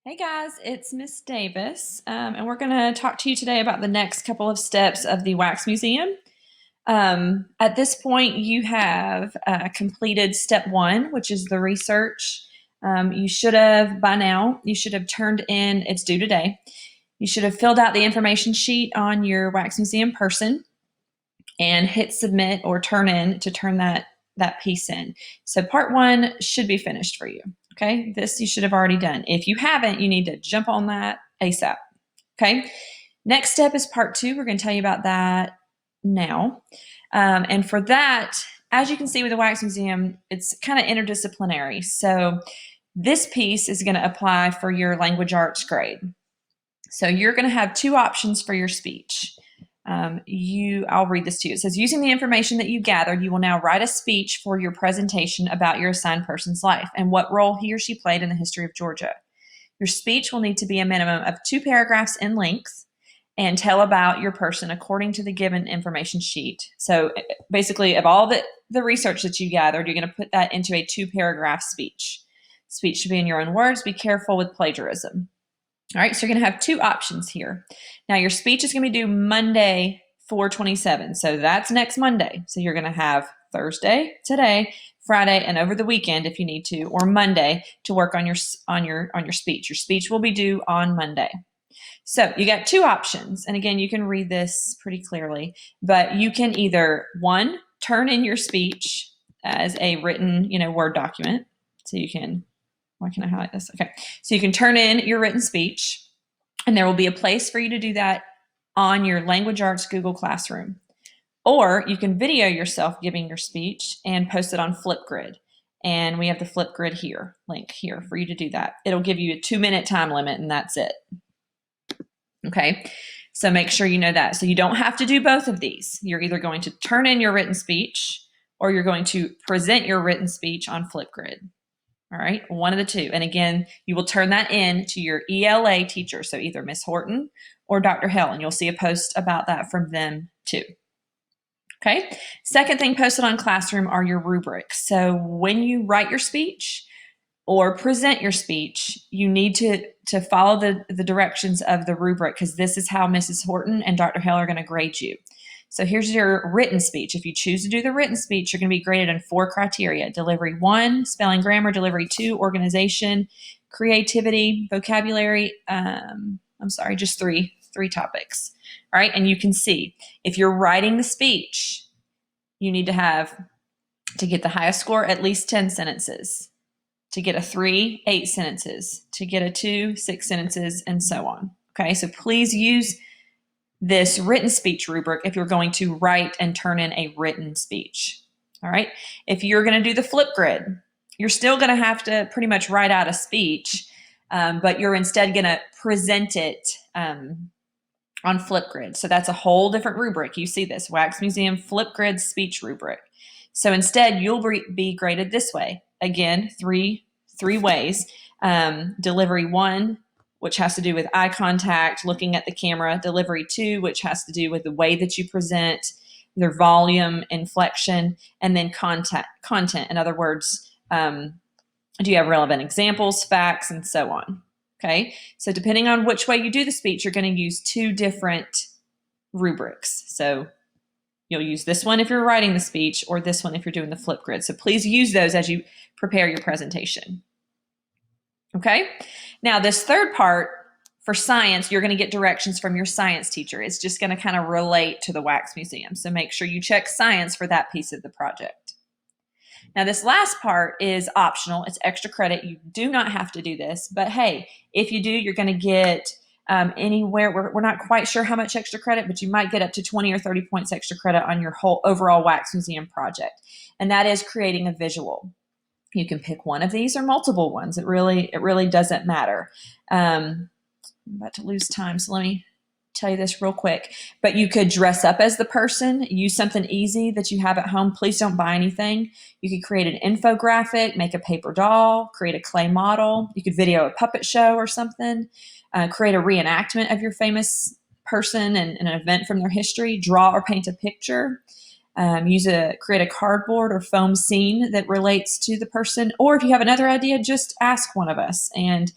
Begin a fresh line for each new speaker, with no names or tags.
Hey guys, it's Miss Davis, and we're going to talk to you today about the next couple of steps of the Wax Museum. At this point, you have completed step one, which is the research. You should have, by now, you should have turned in, it's due today, you should have filled out the information sheet on your Wax Museum person and hit submit or turn in to turn that piece in. So part one should be finished for you. Okay, this you should have already done. If you haven't, you need to jump on that ASAP. Okay, next step is part two. We're going to tell you about that now. And for that, as you can see with the Wax Museum, it's kind of interdisciplinary. So this piece is going to apply for your language arts grade. So you're going to have two options for your speech. I'll read this to you. It says, using the information that you gathered, you will now write a speech for your presentation about your assigned person's life and what role he or she played in the history of Georgia. Your speech will need to be a minimum of 2 paragraphs in length and tell about your person according to the given information sheet. So basically, of all the research that you gathered, you're going to put that into a 2-paragraph speech. Speech should be in your own words. Be careful with plagiarism. All right, so you're going to have two options here. Now, your speech is going to be due Monday, 4/27. So that's next Monday. So you're going to have Thursday, today, Friday, and over the weekend if you need to, or Monday to work on your speech. Your speech will be due on Monday. So you got two options. And again, you can read this pretty clearly, but you can either, one, turn in your speech as a written, Word document. So you can, why can I highlight this? Okay. So you can turn in your written speech, and there will be a place for you to do that on your Language Arts Google Classroom. Or you can video yourself giving your speech and post it on Flipgrid. And we have the Flipgrid link here for you to do that. It'll give you a 2-minute time limit, and that's it. Okay, so make sure you know that. So you don't have to do both of these. You're either going to turn in your written speech or you're going to present your written speech on Flipgrid. All right, one of the two. And again, you will turn that in to your ELA teacher, so either Miss Horton or Dr. Hell, and you'll see a post about that from them too. Okay, second thing posted on Classroom are your rubrics. So when you write your speech or present your speech, you need to follow the directions of the rubric, because this is how Mrs. Horton and Dr. Hell are going to grade you. So here's your written speech. If you choose to do the written speech, you're going to be graded in 4 criteria: delivery 1, spelling, grammar; delivery 2, organization; creativity; vocabulary. Just three topics. All right, and you can see if you're writing the speech, you need to get the highest score, at least 10 sentences. To get a 3, 8 sentences. To get a 2, 6 sentences, and so on. Okay, so please use this written speech rubric if you're going to write and turn in a written speech. All right, if you're going to do the Flipgrid, you're still going to have to pretty much write out a speech, but you're instead going to present it on Flipgrid. So that's a whole different rubric. You see this, Wax Museum Flipgrid speech rubric. So instead, you'll be graded this way. Again, three ways. Delivery 1, which has to do with eye contact, looking at the camera. Delivery 2, which has to do with the way that you present, their volume, inflection, and then content. In other words, do you have relevant examples, facts, and so on? Okay, so depending on which way you do the speech, you're going to use 2 different rubrics. So you'll use this one if you're writing the speech, or this one if you're doing the Flipgrid. So please use those as you prepare your presentation. Okay, now this third part for science, you're going to get directions from your science teacher. It's just going to kind of relate to the Wax Museum. So make sure you check science for that piece of the project. Now, this last part is optional. It's extra credit. You do not have to do this, but hey, if you do, you're going to get anywhere. We're not quite sure how much extra credit, but you might get up to 20 or 30 points extra credit on your whole overall Wax Museum project, and that is creating a visual. You can pick one of these or multiple ones. It really doesn't matter. I'm about to lose time, so let me tell you this real quick. But you could dress up as the person, use something easy that you have at home. Please don't buy anything. You could create an infographic, make a paper doll, create a clay model. You could video a puppet show or something, create a reenactment of your famous person and an event from their history, draw or paint a picture. Create a cardboard or foam scene that relates to the person. Or if you have another idea, just ask one of us and